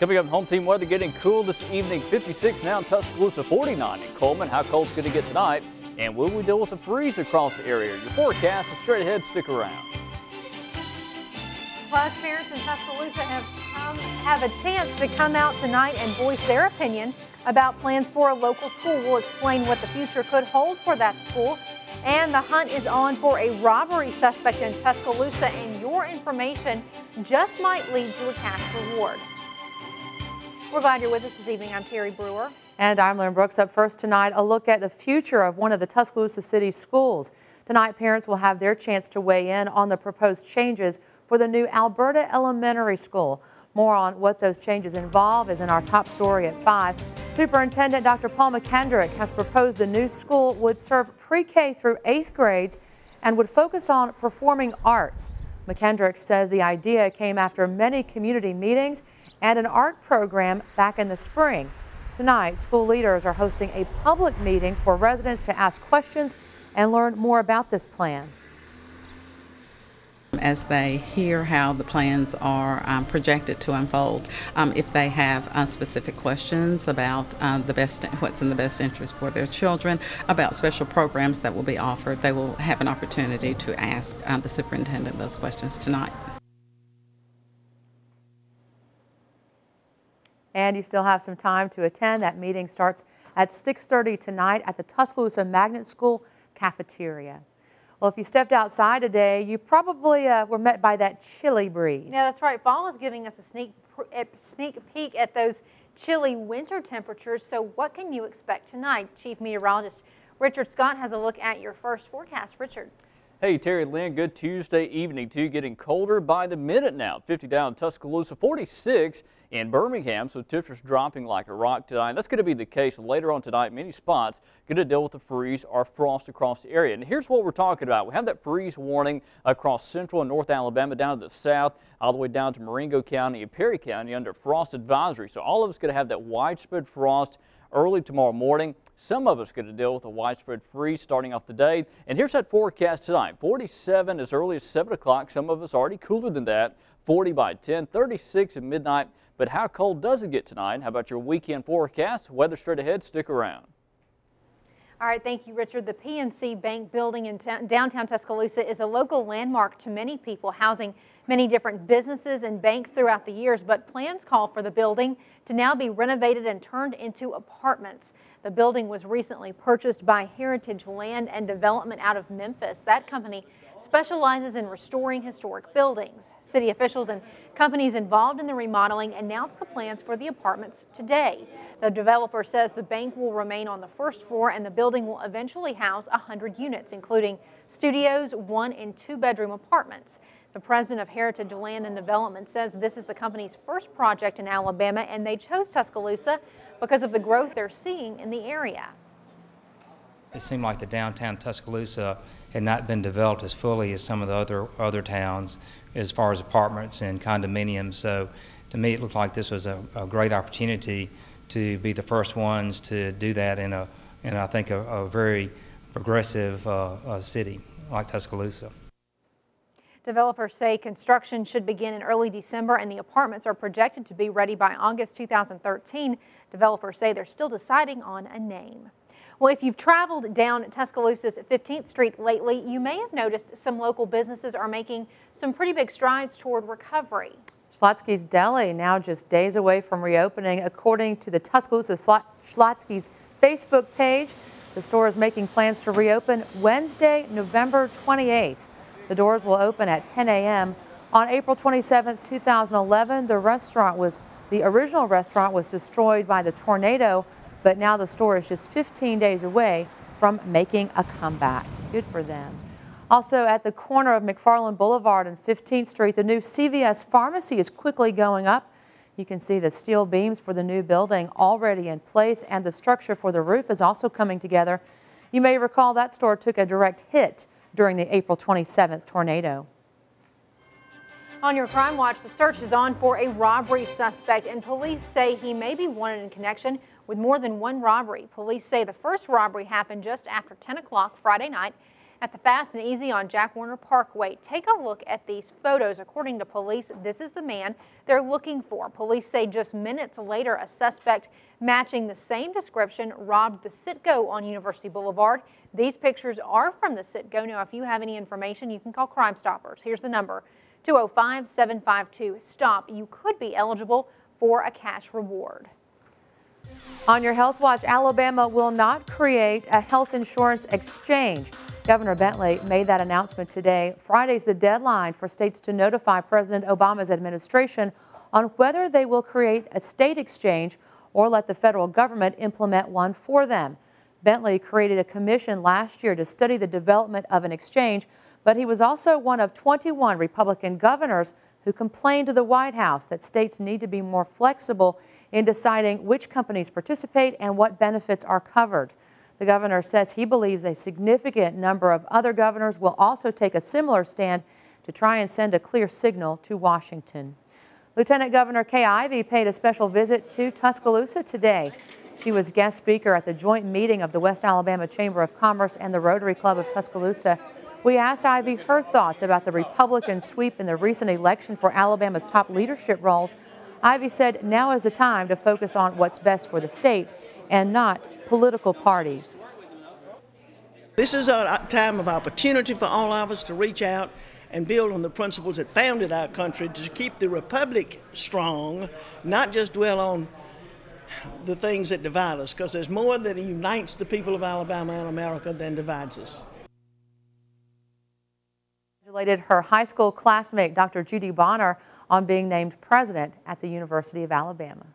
Coming up, home team weather getting cool this evening. 56 now in Tuscaloosa, 49 in Coleman. How cold's going to get tonight? And will we deal with a freeze across the area? Your forecast is straight ahead. Stick around. Plus, parents in Tuscaloosa have a chance to come out tonight and voice their opinion about plans for a local school. We'll explain what the future could hold for that school. And the hunt is on for a robbery suspect in Tuscaloosa, and your information just might lead to a cash reward. We're glad you're with us this evening. I'm Terry Brewer. And I'm Lynn Brooks. Up first tonight, a look at the future of one of the Tuscaloosa City schools. Tonight, parents will have their chance to weigh in on the proposed changes for the new Alberta Elementary School. More on what those changes involve is in our top story at 5. Superintendent Dr. Paul McKendrick has proposed the new school would serve pre-K through 8th grades and would focus on performing arts. McKendrick says the idea came after many community meetings and an art program back in the spring. Tonight, school leaders are hosting a public meeting for residents to ask questions and learn more about this plan. As they hear how the plans are projected to unfold, if they have specific questions about what's in the best interest for their children, about special programs that will be offered, they will have an opportunity to ask the superintendent those questions tonight. And you still have some time to attend. That meeting starts at 6:30 tonight at the Tuscaloosa Magnet School cafeteria. Well, if you stepped outside today, you probably were met by that chilly breeze. Yeah, that's right. Fall is giving us a sneak peek at those chilly winter temperatures. So what can you expect tonight? Chief Meteorologist Richard Scott has a look at your first forecast. Richard. Hey, Terry, Lynn, good Tuesday evening too. Getting colder by the minute now. 50 down in Tuscaloosa, 46 in Birmingham, so temperatures dropping like a rock tonight. That's going to be the case later on tonight. Many spots going to deal with the freeze or frost across the area. And here's what we're talking about. We have that freeze warning across central and north Alabama down to the south, all the way down to Marengo County and Perry County under frost advisory. So all of us going to have that widespread frost early tomorrow morning. Some of us are going to deal with a widespread freeze starting off the day. And here's that forecast tonight. 47 as early as 7 o'clock. Some of us already cooler than that. 40 by 10, 36 at midnight. But how cold does it get tonight? How about your weekend forecast? Weather straight ahead. Stick around. All right, thank you, Richard. The PNC Bank building in downtown Tuscaloosa is a local landmark to many people, housing many different businesses and banks throughout the years, but plans call for the building to now be renovated and turned into apartments. The building was recently purchased by Heritage Land and Development out of Memphis. That company specializes in restoring historic buildings. City officials and companies involved in the remodeling announced the plans for the apartments today. The developer says the bank will remain on the first floor and the building will eventually house 100 units, including studios, 1- and 2-bedroom apartments. The president of Heritage Land and Development says this is the company's first project in Alabama, and they chose Tuscaloosa because of the growth they're seeing in the area. It seemed like the downtown Tuscaloosa had not been developed as fully as some of the other towns as far as apartments and condominiums. So to me, it looked like this was a great opportunity to be the first ones to do that in I think a very progressive city like Tuscaloosa. Developers say construction should begin in early December and the apartments are projected to be ready by August 2013. Developers say they're still deciding on a name. Well, if you've traveled down Tuscaloosa's 15th Street lately, you may have noticed some local businesses are making some pretty big strides toward recovery. Schlotzsky's Deli now just days away from reopening. According to the Tuscaloosa Schlotzsky's Facebook page, the store is making plans to reopen Wednesday, November 28th. The doors will open at 10 a.m. On April 27, 2011, the original restaurant was destroyed by the tornado, but now the store is just 15 days away from making a comeback. Good for them. Also, at the corner of McFarland Boulevard and 15th Street, the new CVS pharmacy is quickly going up. You can see the steel beams for the new building already in place, and the structure for the roof is also coming together. You may recall that store took a direct hit during the April 27th tornado. On your Crime Watch, the search is on for a robbery suspect, and police say he may be wanted in connection with more than one robbery. Police say the first robbery happened just after 10 o'clock Friday night at the Fast and Easy on Jack Warner Parkway. Take a look at these photos. According to police, this is the man they're looking for. Police say just minutes later, a suspect matching the same description robbed the Citgo on University Boulevard. These pictures are from the Citgo. Now, if you have any information, you can call Crime Stoppers. Here's the number, 205-752-STOP. You could be eligible for a cash reward. On your Health Watch, Alabama will not create a health insurance exchange. Governor Bentley made that announcement today. Friday's the deadline for states to notify President Obama's administration on whether they will create a state exchange or let the federal government implement one for them. Bentley created a commission last year to study the development of an exchange, but he was also one of 21 Republican governors who complained to the White House that states need to be more flexible in deciding which companies participate and what benefits are covered. The governor says he believes a significant number of other governors will also take a similar stand to try and send a clear signal to Washington. Lieutenant Governor Kay Ivey paid a special visit to Tuscaloosa today. She was guest speaker at the joint meeting of the West Alabama Chamber of Commerce and the Rotary Club of Tuscaloosa. We asked Ivey her thoughts about the Republican sweep in the recent election for Alabama's top leadership roles. Ivey said now is the time to focus on what's best for the state and not political parties. This is a time of opportunity for all of us to reach out and build on the principles that founded our country to keep the republic strong, not just dwell on the things that divide us, because there's more that unites the people of Alabama and America than divides us. Congratulated her high school classmate, Dr. Judy Bonner, on being named president at the University of Alabama.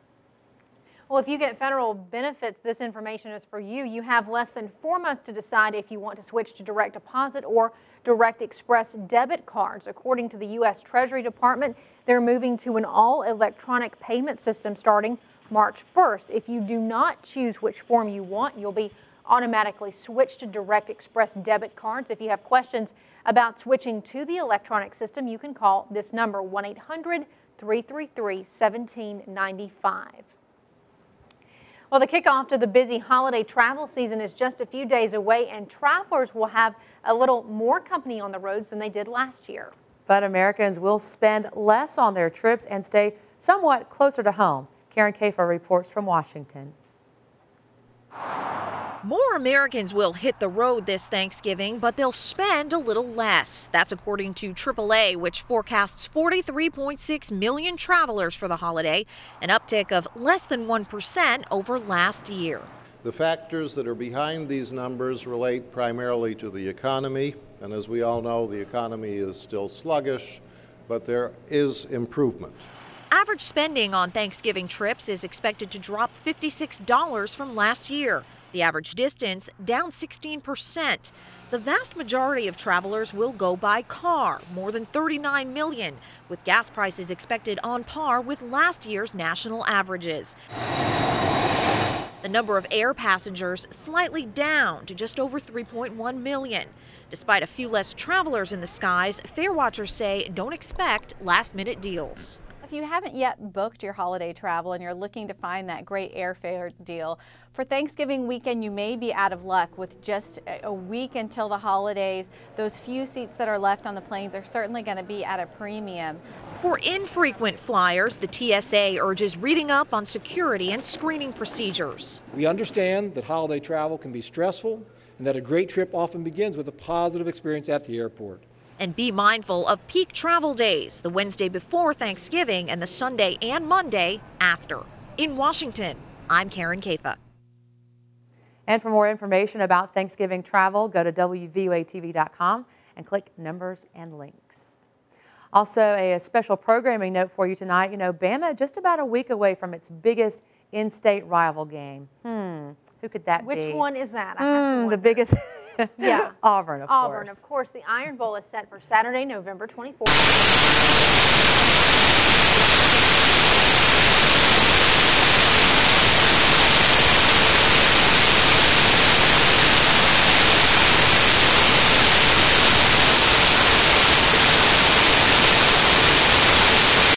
Well, if you get federal benefits, this information is for you. You have less than 4 months to decide if you want to switch to direct deposit or direct express debit cards. According to the U.S. Treasury Department, they're moving to an all-electronic payment system starting March 1st. If you do not choose which form you want, you'll be automatically switched to direct express debit cards. If you have questions about switching to the electronic system, you can call this number, 1-800-333-1795. Well, the kickoff to the busy holiday travel season is just a few days away, and travelers will have a little more company on the roads than they did last year. But Americans will spend less on their trips and stay somewhat closer to home. Karen Kafer reports from Washington. More Americans will hit the road this Thanksgiving, but they'll spend a little less. That's according to AAA, which forecasts 43.6 million travelers for the holiday, an uptick of less than 1% over last year. The factors that are behind these numbers relate primarily to the economy, and as we all know, the economy is still sluggish, but there is improvement. Average spending on Thanksgiving trips is expected to drop $56 from last year. The average distance down 16%. The vast majority of travelers will go by car, more than 39 million, with gas prices expected on par with last year's national averages. The number of air passengers slightly down to just over 3.1 million. Despite a few less travelers in the skies, fare watchers say don't expect last-minute deals. If you haven't yet booked your holiday travel and you're looking to find that great airfare deal, for Thanksgiving weekend you may be out of luck. With just a week until the holidays, those few seats that are left on the planes are certainly going to be at a premium. For infrequent flyers, the TSA urges reading up on security and screening procedures. We understand that holiday travel can be stressful and that a great trip often begins with a positive experience at the airport. And be mindful of peak travel days, the Wednesday before Thanksgiving and the Sunday and Monday after. In Washington, I'm Karen Kafer. And for more information about Thanksgiving travel, go to WVUATV.com and click Numbers and Links. Also, a special programming note for you tonight. You know, Bama just about a week away from its biggest in-state rival game. Who could that be? Which one is that? I have to the biggest. Yeah. Auburn, of course. Auburn, of course. The Iron Bowl is set for Saturday, November 24th.